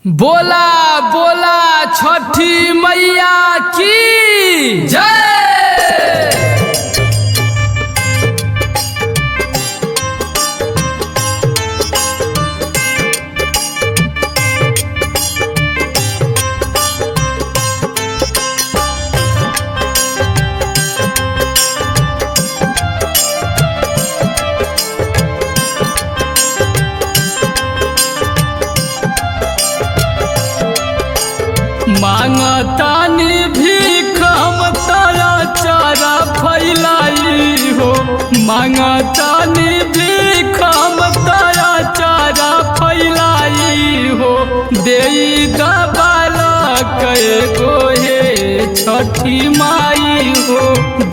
बोला बोला छठी मैया की जय। मांगतानी भीख हम तारा चारा फैलाई हो। मांगतानी भीख हम तारा चारा फैलाई हो। देई दबाला कएगो हे छठी माई हो।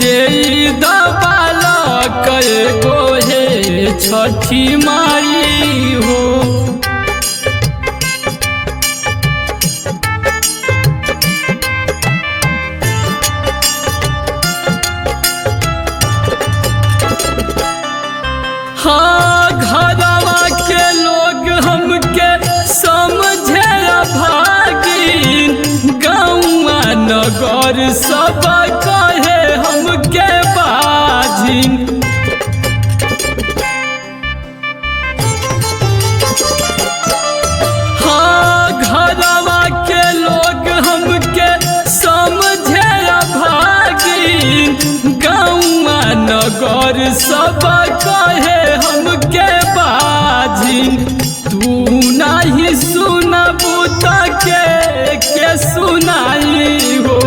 देई दबाला कएगो हे छठी माई हो। हाँ घरवा के लोग हमके समझे भागिन। गाँवा नगर सब कहे हमके बाजिन। हाँ घरवा के लोग हमके समझे भागिन। गाँवा नगर सब कहे हमके बाजिन। तू नहीं सुनबू के सुनाई हो।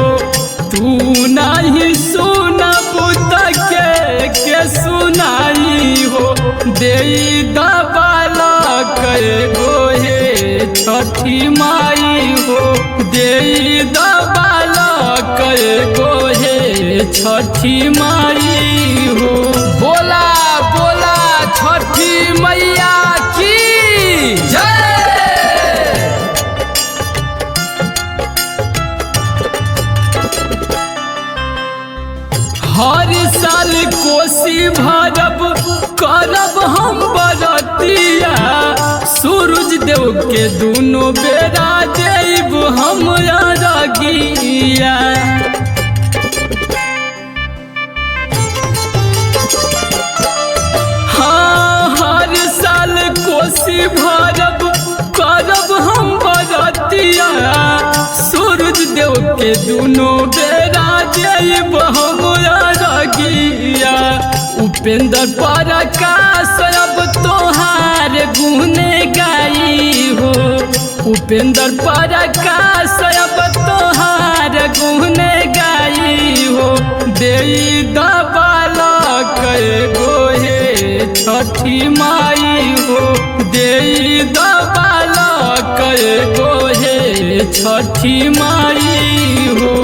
तू नहीं सुनबू के सुनाई हो। देई दबाला कएगो हे छठी माई हो। देई दबाला कएगो हे छठी माई हो। बोला बोला छठी मैया की जय। हर साल कोसी भरब करब हम बरतिया। सूरज देव के दोनों बेरा देब हम अरगिया। हर साल कोसी भरब करब हम बरतिया। सूरज देव के दोनों बेरा देब हम अरगिया। उपेंद्र प्रकाश अब तोहार गुने गाई हो। उपेंद्र प्रकाश अब तोहार गुने गाई हो। देई दबाला कएगो हे छठी माई हो। देई दबाला कएगो हे छठी माई हो।